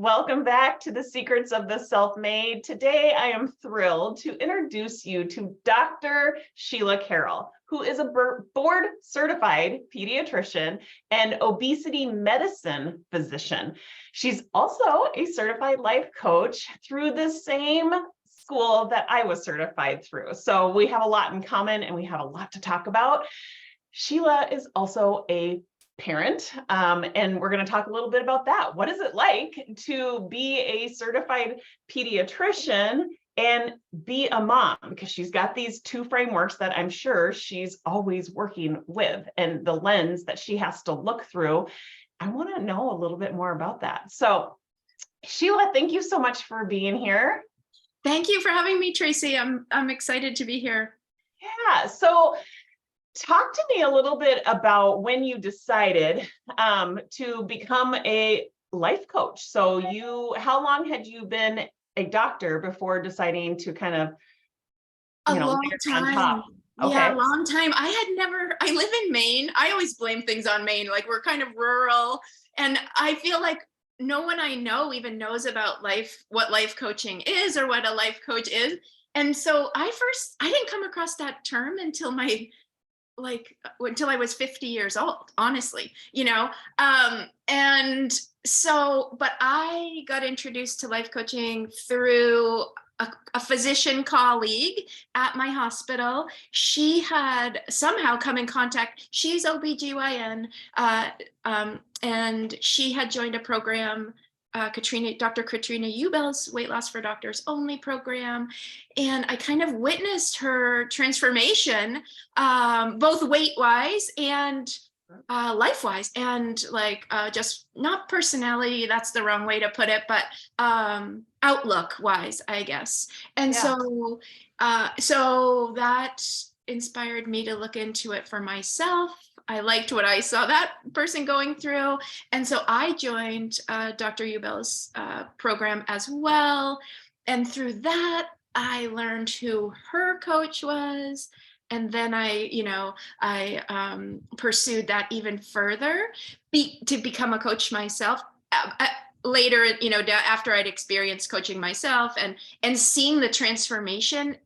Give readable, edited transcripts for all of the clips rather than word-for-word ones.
Welcome back to the Secrets of the Self-Made. Today, I am thrilled to introduce you to Dr. Sheila Carroll, who is a board-certified pediatrician and obesity medicine physician. She's also a certified life coach through the same school that I was certified through. So we have a lot in common and we have a lot to talk about. Sheila is also a parent, and we're going to talk a little bit about that. What is it like to be a certified pediatrician and be a mom? Because she's got these two frameworks that I'm sure she's always working with, and the lens that she has to look through. I want to know a little bit more about that. So, Sheila, thank you so much for being here. Thank you for having me, Tracy. I'm excited to be here. Yeah. So, talk to me a little bit about when you decided to become a life coach. So how long had you been a doctor before deciding to kind of, A long on top? time. Okay. Yeah, a long time. I live in Maine. I always blame things on Maine. Like, we're kind of rural. And I feel like no one I know even knows about what life coaching is or what a life coach is. And so I didn't come across that term until until I was 50 years old, honestly, and so, but I got introduced to life coaching through a physician colleague at my hospital. She had somehow come in contact. She's OBGYN, and she had joined a program, Dr. Katrina Ubel's Weight Loss for Doctors Only program. And I kind of witnessed her transformation, both weight-wise and life-wise, and just not personality, that's the wrong way to put it, but outlook-wise, I guess. And yeah. So that inspired me to look into it for myself. I liked what I saw that person going through. And so I joined Dr. Ubel's program as well. And through that, I learned who her coach was. And then I pursued that even further to become a coach myself. Later, after I'd experienced coaching myself and seeing the transformation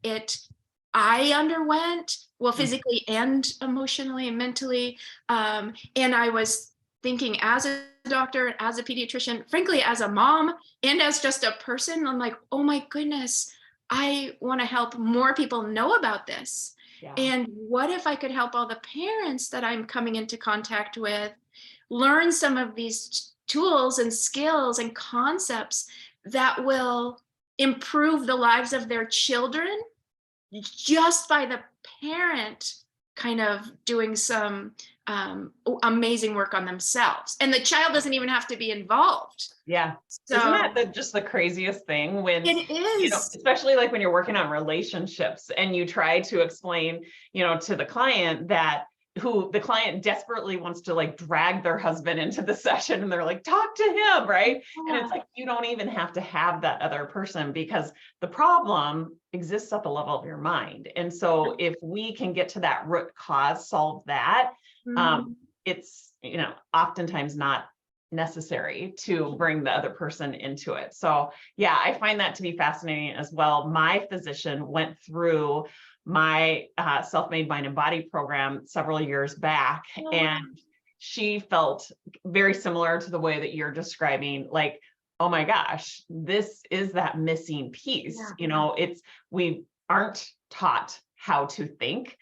I underwent, well, physically and emotionally and mentally. And I was thinking, as a doctor, as a pediatrician, frankly, as a mom, and as just a person, I'm like, oh my goodness, I want to help more people know about this. Yeah. And what if I could help all the parents that I'm coming into contact with learn some of these tools and skills and concepts that will improve the lives of their children just by the parent kind of doing some amazing work on themselves. And the child doesn't even have to be involved. Yeah. So, isn't that just the craziest thing when it is, especially like when you're working on relationships and you try to explain, to the client who the client desperately wants to like drag their husband into the session, and they're like, talk to him, right? Yeah. And it's like, you don't even have to have that other person, because the problem exists at the level of your mind. And so if we can get to that root cause, solve that, it's, oftentimes not necessary to bring the other person into it. So yeah, I find that to be fascinating as well. My physician went through my self-made mind and body program several years back, and she felt very similar to the way that you're describing, like, oh my gosh, this is that missing piece. Yeah. We aren't taught how to think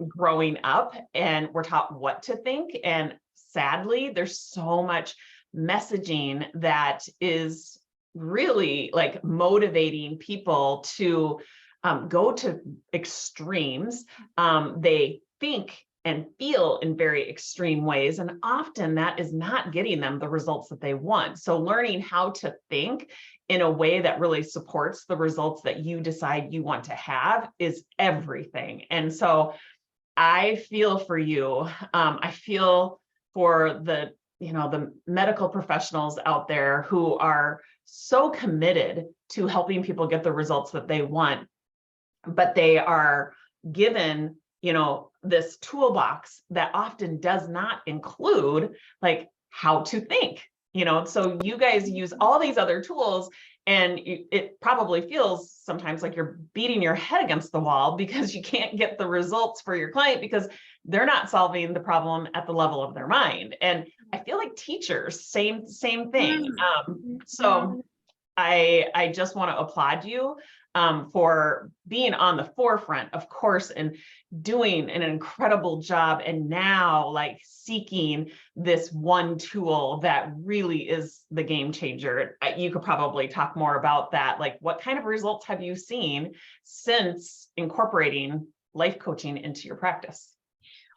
growing up, and we're taught what to think. And sadly, there's so much messaging that is really like motivating people to go to extremes. They think and feel in very extreme ways, and often that is not getting them the results that they want. So learning how to think in a way that really supports the results that you decide you want to have is everything. And so I feel for you. I feel for the medical professionals out there who are so committed to helping people get the results that they want, but they are given, this toolbox that often does not include like how to think. So you guys use all these other tools, and it probably feels sometimes like you're beating your head against the wall because you can't get the results for your client because they're not solving the problem at the level of their mind. And I feel like teachers, same thing. So I just want to applaud you for being on the forefront, of course, and doing an incredible job. And now, like, seeking this one tool that really is the game changer. You could probably talk more about that. Like, what kind of results have you seen since incorporating life coaching into your practice?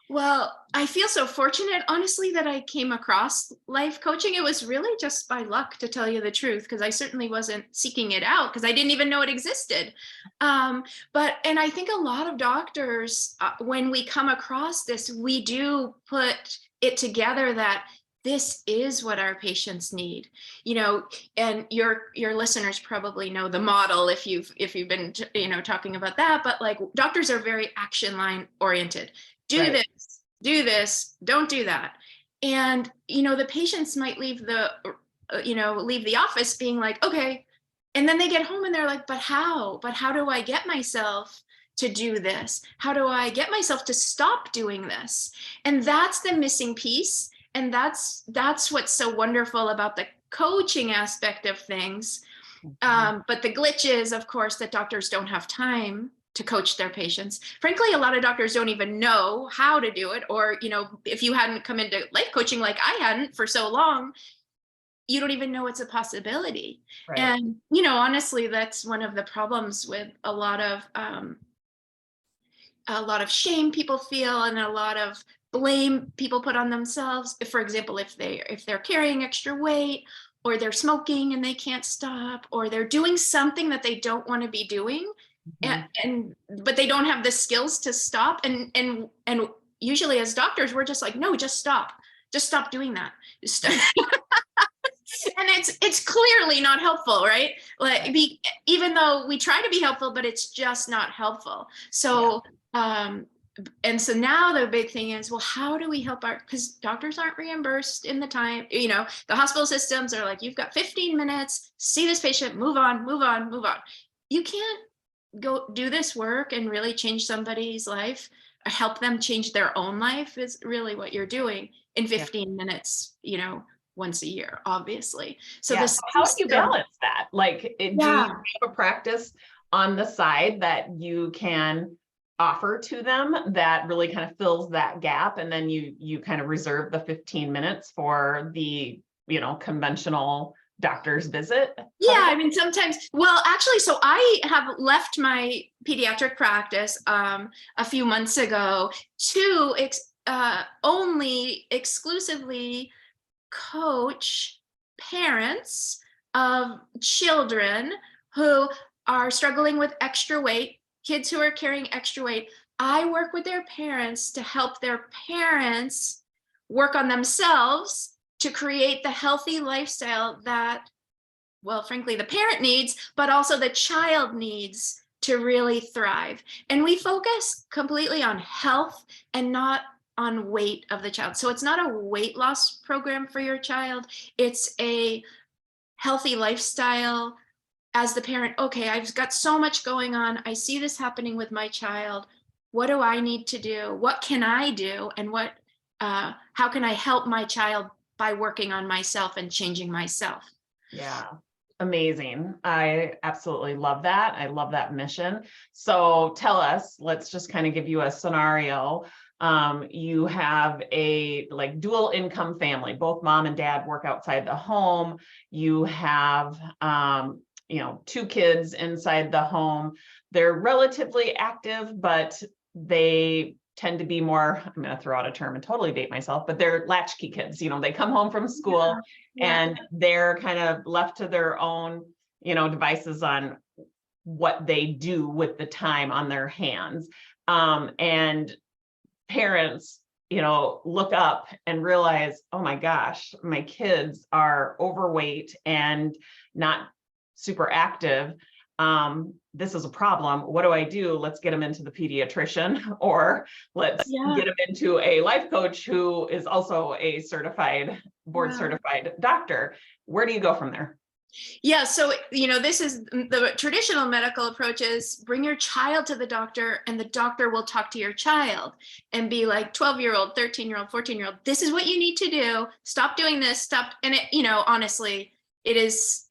Well, I feel so fortunate, honestly, that I came across life coaching. It was really just by luck, to tell you the truth, because I certainly wasn't seeking it out because I didn't even know it existed. And I think a lot of doctors, when we come across this, we do put it together that this is what our patients need, and your listeners probably know the model if you've been talking about that, but like, doctors are very action line oriented. Do this, don't do that. And, the patients might leave the office being like, okay. And then they get home and they're like, but how do I get myself to do this? How do I get myself to stop doing this? And that's the missing piece. And that's what's so wonderful about the coaching aspect of things. But the glitch is, of course, that doctors don't have time to coach their patients. Frankly, a lot of doctors don't even know how to do it. Or, if you hadn't come into life coaching like I hadn't for so long, you don't even know it's a possibility. Right. And, honestly, that's one of the problems with a lot of shame people feel, and a lot of blame people put on themselves. For example, if they're carrying extra weight, or they're smoking and they can't stop, or they're doing something that they don't want to be doing, but they don't have the skills to stop. And usually as doctors, we're just like, no, just stop doing that. And it's clearly not helpful, right? Like, even though we try to be helpful, but it's just not helpful. So, and so now the big thing is, well, how do we help because doctors aren't reimbursed in the time, the hospital systems are like, you've got 15 minutes, see this patient, move on. You can't go do this work and really change somebody's life, or help them change their own life, is really what you're doing in 15 minutes, once a year, obviously. So how do you balance that? Like, do you have a practice on the side that you can offer to them that really kind of fills that gap, and then you kind of reserve the 15 minutes for the conventional doctor's visit? Yeah, I mean, sometimes, well, actually, so I have left my pediatric practice a few months ago to only exclusively coach parents of children who are struggling with extra weight, kids who are carrying extra weight. I work with their parents to help their parents work on themselves to create the healthy lifestyle that, well, frankly, the parent needs, but also the child needs to really thrive. And we focus completely on health and not on weight of the child. So it's not a weight loss program for your child. It's a healthy lifestyle. As the parent, okay, I've got so much going on. I see this happening with my child. What do I need to do? What can I do? And how can I help my child by working on myself and changing myself? Yeah. Amazing. I absolutely love that. I love that mission. So tell us, let's just kind of give you a scenario. You have a dual income family, both mom and dad work outside the home. You have, 2 kids inside the home. They're relatively active, but they tend to be more, I'm going to throw out a term and totally date myself, but they're latchkey kids. They come home from school and they're kind of left to their own, devices on what they do with the time on their hands. And parents, look up and realize, oh my gosh, my kids are overweight and not super active. this is a problem. What do I do? Let's get them into the pediatrician, or let's get them into a life coach who is also a board certified doctor. Where do you go from there? Yeah, so, this is the traditional medical approach is bring your child to the doctor and the doctor will talk to your child and be like 12-year-old, 13-year-old, 14-year-old, this is what you need to do. Stop doing this, stop. And it, honestly, it's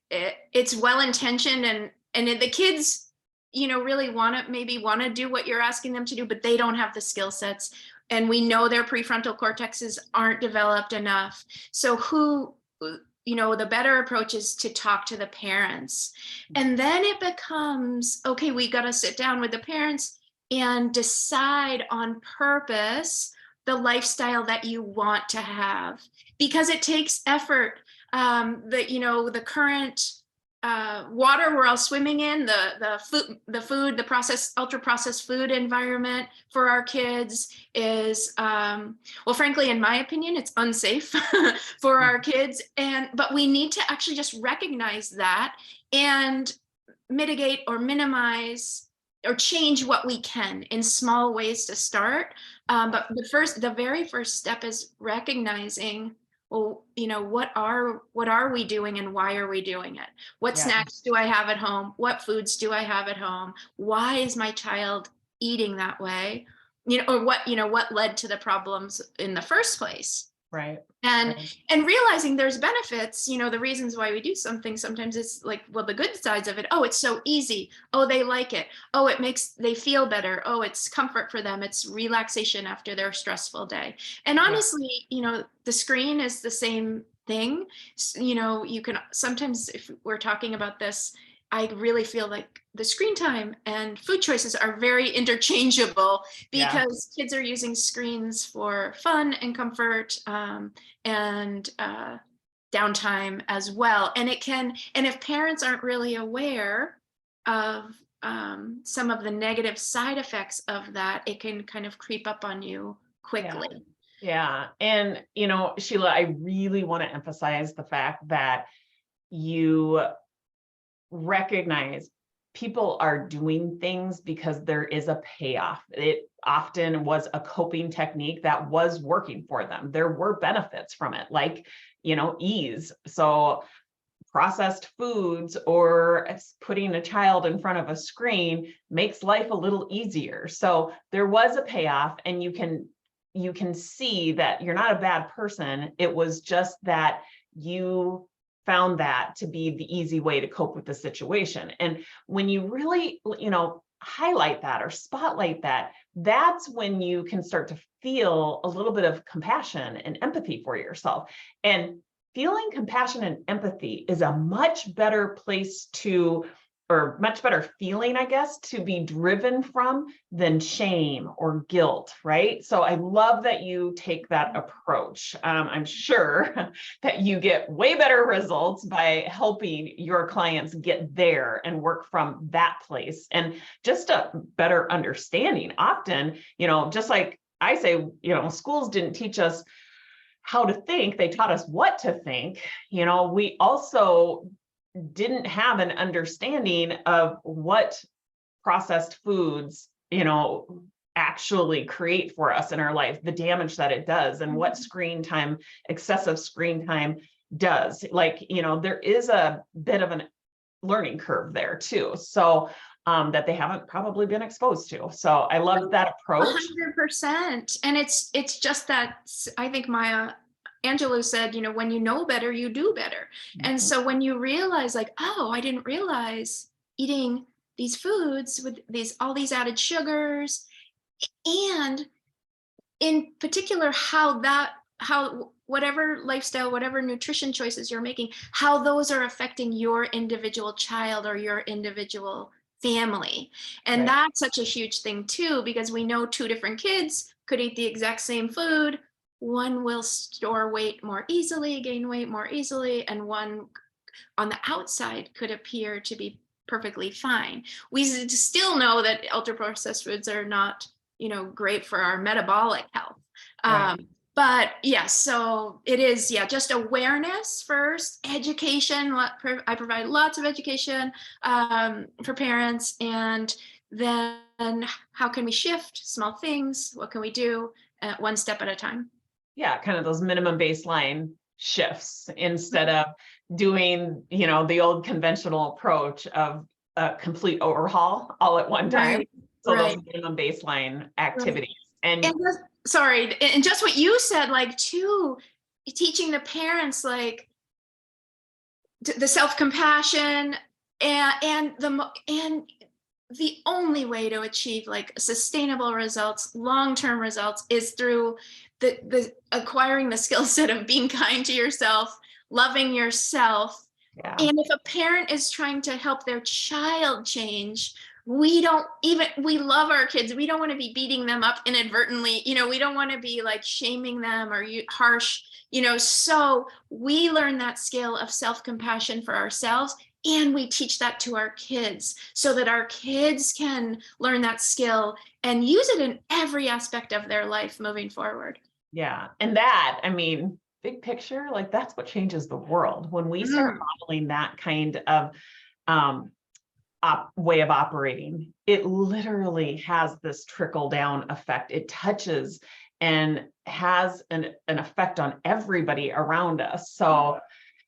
well-intentioned and the kids, really want to do what you're asking them to do, but they don't have the skill sets. And we know their prefrontal cortexes aren't developed enough. So the better approach is to talk to the parents. And then it becomes, okay, we got to sit down with the parents and decide on purpose the lifestyle that you want to have, because it takes effort. The current water we're all swimming in, the processed, ultra processed food environment for our kids is, well, frankly, in my opinion, it's unsafe for our kids. But we need to actually just recognize that and mitigate or minimize or change what we can in small ways to start. But the very first step is recognizing, well, what are we doing and why are we doing it? What snacks do I have at home? What foods do I have at home? Why is my child eating that way? Or what led to the problems in the first place? Right. And realizing there's benefits, the reasons why we do something, sometimes it's like, well, the good sides of it, oh, it's so easy. Oh, they like it. Oh, they feel better. Oh, it's comfort for them. It's relaxation after their stressful day. And honestly, the screen is the same thing. You can sometimes, if we're talking about this, I really feel like the screen time and food choices are very interchangeable because kids are using screens for fun and comfort and downtime as well. And if parents aren't really aware of some of the negative side effects of that, it can kind of creep up on you quickly. Yeah. And, Sheila, I really want to emphasize the fact that you recognize people are doing things because there is a payoff. It often was a coping technique that was working for them. There were benefits from it, like, ease. So processed foods or putting a child in front of a screen makes life a little easier. So there was a payoff, and you can see that you're not a bad person. It was just that you found that to be the easy way to cope with the situation. And when you really, highlight that or spotlight that, that's when you can start to feel a little bit of compassion and empathy for yourself. And feeling compassion and empathy is a much better place or much better feeling, I guess, to be driven from than shame or guilt, right? So I love that you take that approach. I'm sure that you get way better results by helping your clients get there and work from that place. And just a better understanding. Often, just like I say, schools didn't teach us how to think, they taught us what to think. We also didn't have an understanding of what processed foods, actually create for us in our life, the damage that it does, and what excessive screen time does. There is a bit of a learning curve there too. So that they haven't probably been exposed to. So I love that approach. 100%. And it's just that, I think Maya Angelou said, when you know better, you do better. And so when you realize like, oh, I didn't realize eating these foods with all these added sugars, and in particular, how whatever lifestyle, whatever nutrition choices you're making, how those are affecting your individual child or your individual family. And that's such a huge thing too, because we know two different kids could eat the exact same food. One will store weight more easily, gain weight more easily, and one on the outside could appear to be perfectly fine. We still know that ultra processed foods are not, great for our metabolic health. But yes, so it is, yeah, just awareness first, education. I provide lots of education for parents, and then how can we shift small things? What can we do one step at a time? Yeah, kind of those minimum baseline shifts instead of doing, the old conventional approach of a complete overhaul all at one time. Right, So those right, minimum baseline right. activities. And Sorry, and just what you said, like too, teaching the parents like the self-compassion and the only way to achieve like sustainable results, long-term results, is through the acquiring the skill set of being kind to yourself, loving yourself. yeah, And if a parent is trying to help their child change, we love our kids. We don't want to be beating them up inadvertently. We don't want to be like shaming them or harsh, so we learn that skill of self-compassion for ourselves, and we teach that to our kids so that our kids can learn that skill and use it in every aspect of their life moving forward. yeah. And that, I mean, big picture, like that's what changes the world. When we start Mm, modeling that kind of um, way of operating, it literally has this trickle down effect. It touches and has an effect on everybody around us. So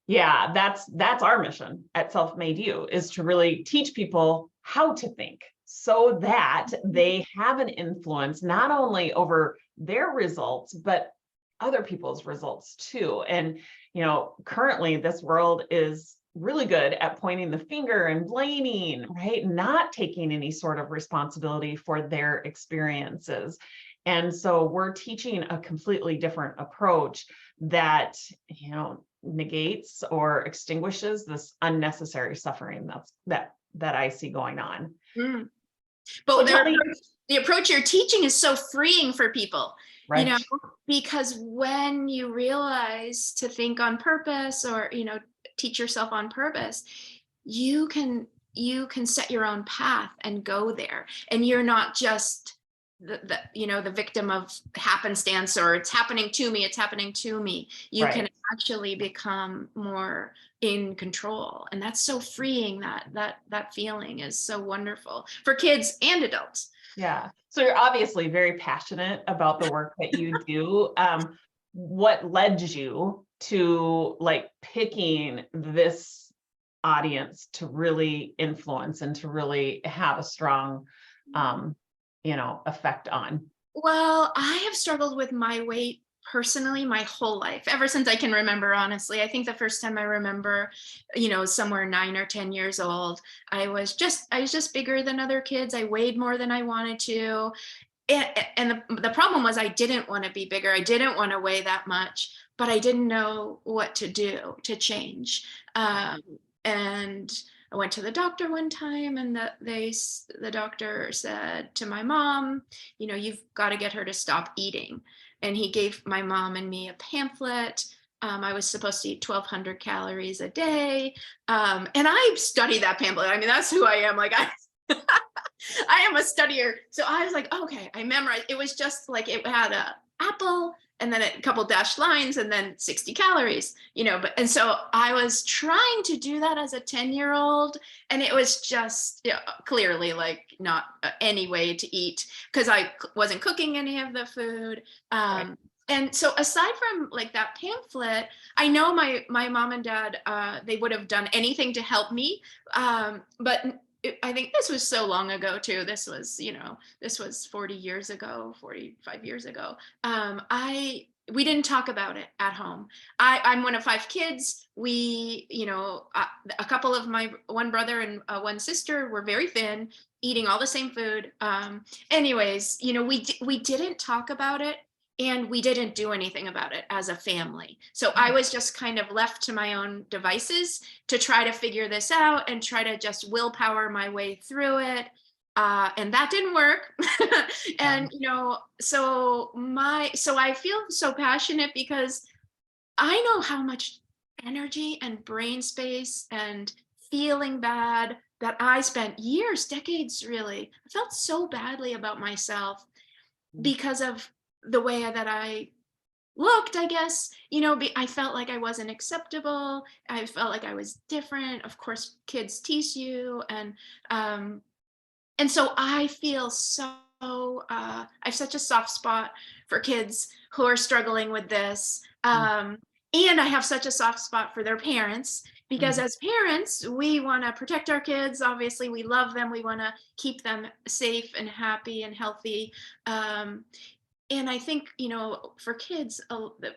yeah, that's our mission at Self Made You, is to really teach people how to think so that they have an influence not only over their results, but other people's results too. And, currently this world is really good at pointing the finger and blaming, right? Not taking any sort of responsibility for their experiences. And so we're teaching a completely different approach that, negates or extinguishes this unnecessary suffering that I see going on. mm. So But tell me, the approach you're teaching is so freeing for people, you know, right? because when you realize to think on purpose, or, teach yourself on purpose, you can set your own path and go there. And you're not just the victim of happenstance, or it's happening to me, you can Right. actually become more in control. And that's so freeing. That feeling is so wonderful for kids and adults. Yeah. So you're obviously very passionate about the work that you do. What led you to like picking this audience to really influence and to really have a strong, effect on? Well, I have struggled with my weight personally my whole life, ever since I can remember, honestly. I think the first time I remember, somewhere 9 or 10 years old, I was just bigger than other kids. I weighed more than I wanted to. And the problem was, I didn't want to be bigger. I didn't want to weigh that much, but I didn't know what to do to change. And I went to the doctor one time, and the doctor said to my mom, you've got to get her to stop eating. And he gave my mom and me a pamphlet. I was supposed to eat 1,200 calories a day. And I studied that pamphlet. I mean, that's who I am. Like I am a studier. So I was like, okay, I memorized. It was just like, it had a apple and then a couple dashed lines and then 60 calories, and so I was trying to do that as a 10-year-old, and it was just clearly like not any way to eat, because I wasn't cooking any of the food. Right. And so aside from like that pamphlet, I know my mom and dad, they would have done anything to help me. But I think this was so long ago too. This was 40 years ago, 45 years ago. We didn't talk about it at home. I'm one of 5 kids. A couple of one brother and one sister were very thin, eating all the same food. Anyways, we didn't talk about it, and we didn't do anything about it as a family. So I was just kind of left to my own devices to try to figure this out and try to just willpower my way through it. And that didn't work. And, so I feel so passionate because I know how much energy and brain space and feeling bad that I spent years, decades, really. I felt so badly about myself because of the way that I looked, I guess, I felt like I wasn't acceptable. I felt like I was different. Of course, kids tease you. And so I feel I have such a soft spot for kids who are struggling with this. And I have such a soft spot for their parents, because as parents, we want to protect our kids. Obviously, we love them. We want to keep them safe and happy and healthy. And I think, for kids,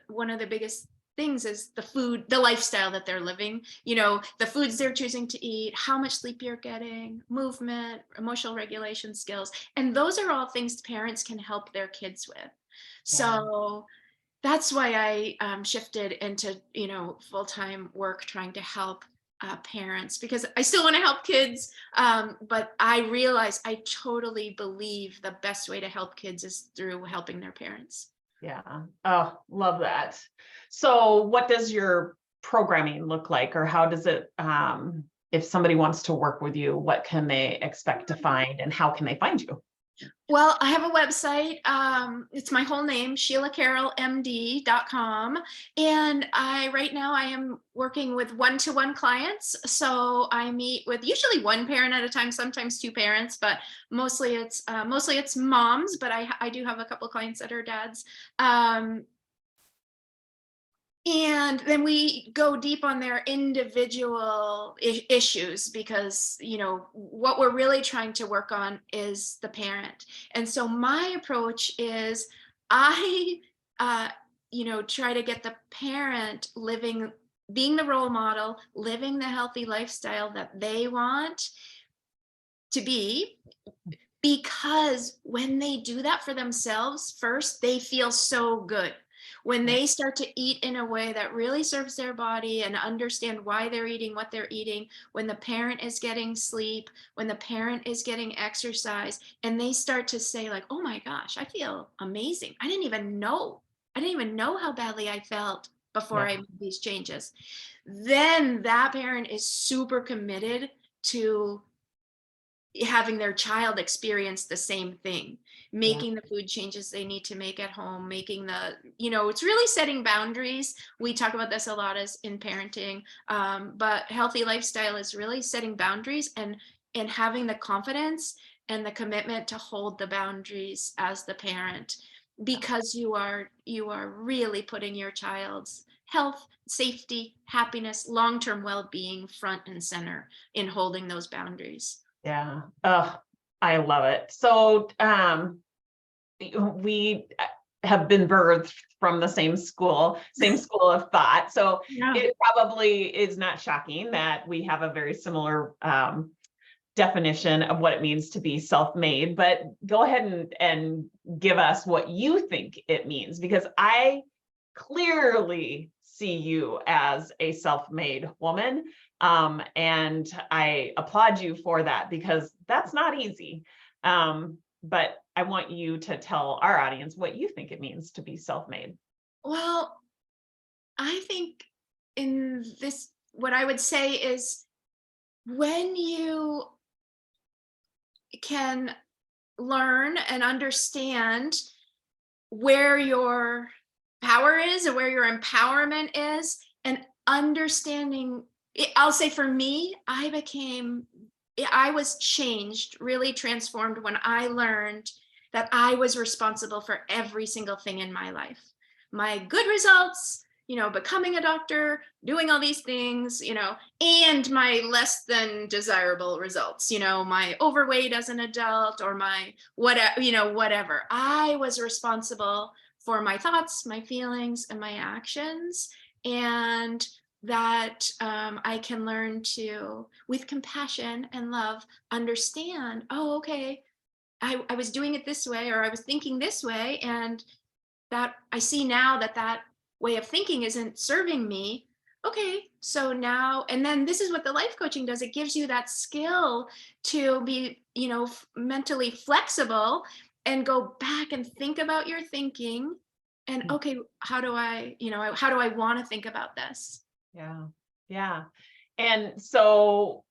one of the biggest things is the lifestyle that they're living, the foods they're choosing to eat, how much sleep you're getting, movement, emotional regulation skills. And those are all things parents can help their kids with. So that's why I shifted into, full-time work trying to help parents, because I still want to help kids. But I realize I totally believe the best way to help kids is through helping their parents. Yeah. Oh, love that. So what does your programming look like, or how does it, if somebody wants to work with you, what can they expect to find, and how can they find you? Well, I have a website. It's my whole name, SheilaCarrollMD.com. And right now I am working with one-to-one clients. So I meet with usually one parent at a time, sometimes two parents, but mostly it's moms, but I do have a couple of clients that are dads. And then we go deep on their individual issues, because, what we're really trying to work on is the parent. And so my approach is I, try to get the parent being the role model, living the healthy lifestyle that they want to be. Because when they do that for themselves first, they feel so good. When they start to eat in a way that really serves their body and understand why they're eating what they're eating, when the parent is getting sleep, when the parent is getting exercise, and they start to say like, oh my gosh, I feel amazing. I didn't even know how badly I felt before I made these changes. Then that parent is super committed to having their child experience the same thing, making the food changes they need to make at home, making it's really setting boundaries. We talk about this a lot as in parenting, but healthy lifestyle is really setting boundaries and having the confidence and the commitment to hold the boundaries as the parent, because you are really putting your child's health, safety, happiness, long-term well-being front and center in holding those boundaries. Yeah. Oh, I love it. So, we have been birthed from the same school of thought. So it probably is not shocking that we have a very similar, definition of what it means to be self-made, but go ahead and give us what you think it means, because I clearly see you as a self-made woman. And I applaud you for that, because that's not easy. But I want you to tell our audience what you think it means to be self-made. Well, I think what I would say is, when you can learn and understand where your power is and where your empowerment is, and understanding, I'll say for me, I was changed, really transformed when I learned that I was responsible for every single thing in my life. My good results, becoming a doctor, doing all these things, and my less than desirable results, my overweight as an adult, or my whatever. I was responsible for my thoughts, my feelings, and my actions. And that I can learn to, with compassion and love, understand, oh, okay, I was doing it this way, or I was thinking this way, and that I see now that way of thinking isn't serving me. Okay, so now, and then this is what the life coaching does. It gives you that skill to be, mentally flexible and go back and think about your thinking. And okay, how do I want to think about this? Yeah. Yeah. And so,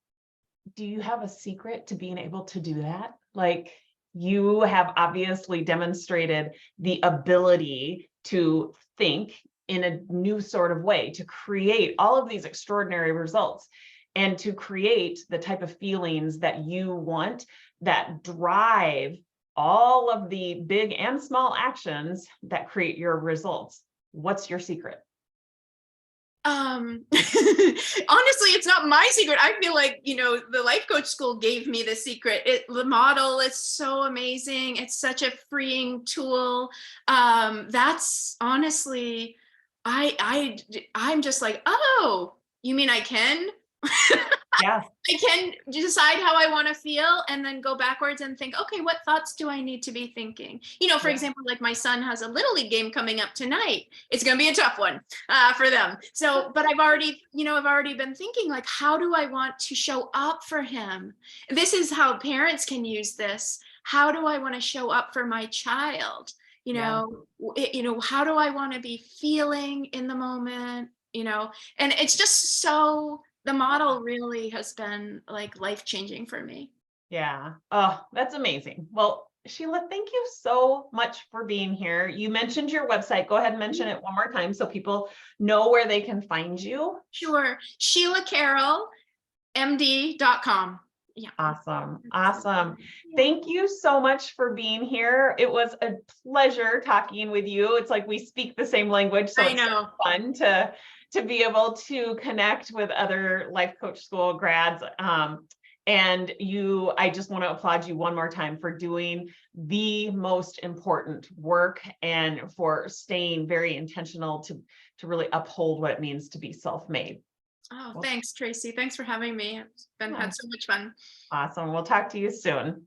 do you have a secret to being able to do that? Like, you have obviously demonstrated the ability to think in a new sort of way, to create all of these extraordinary results, and to create the type of feelings that you want that drive all of the big and small actions that create your results. What's your secret? Honestly, it's not my secret. I feel like, the life coach school gave me the secret. The model is so amazing. It's such a freeing tool. That's honestly, I'm just like, oh, you mean I can? Yeah. I can decide how I want to feel and then go backwards and think, okay, what thoughts do I need to be thinking? For example, like my son has a Little League game coming up tonight. It's going to be a tough one for them. So, but I've already been thinking, like, how do I want to show up for him? This is how parents can use this. How do I want to show up for my child? How do I want to be feeling in the moment? And it's just so, the model really has been like life-changing for me. Yeah. Oh, that's amazing. Well, Sheila, thank you so much for being here. You mentioned your website. Go ahead and mention it one more time so people know where they can find you. Sure. Sheila Carol, MD.com. Yeah. Awesome. Awesome. Thank you so much for being here. It was a pleasure talking with you. It's like we speak the same language, so it's so fun to be able to connect with other life coach school grads. And I just want to applaud you one more time for doing the most important work and for staying very intentional to really uphold what it means to be self-made. Oh, thanks, Tracy. Thanks for having me. It's had so much fun. Awesome. We'll talk to you soon.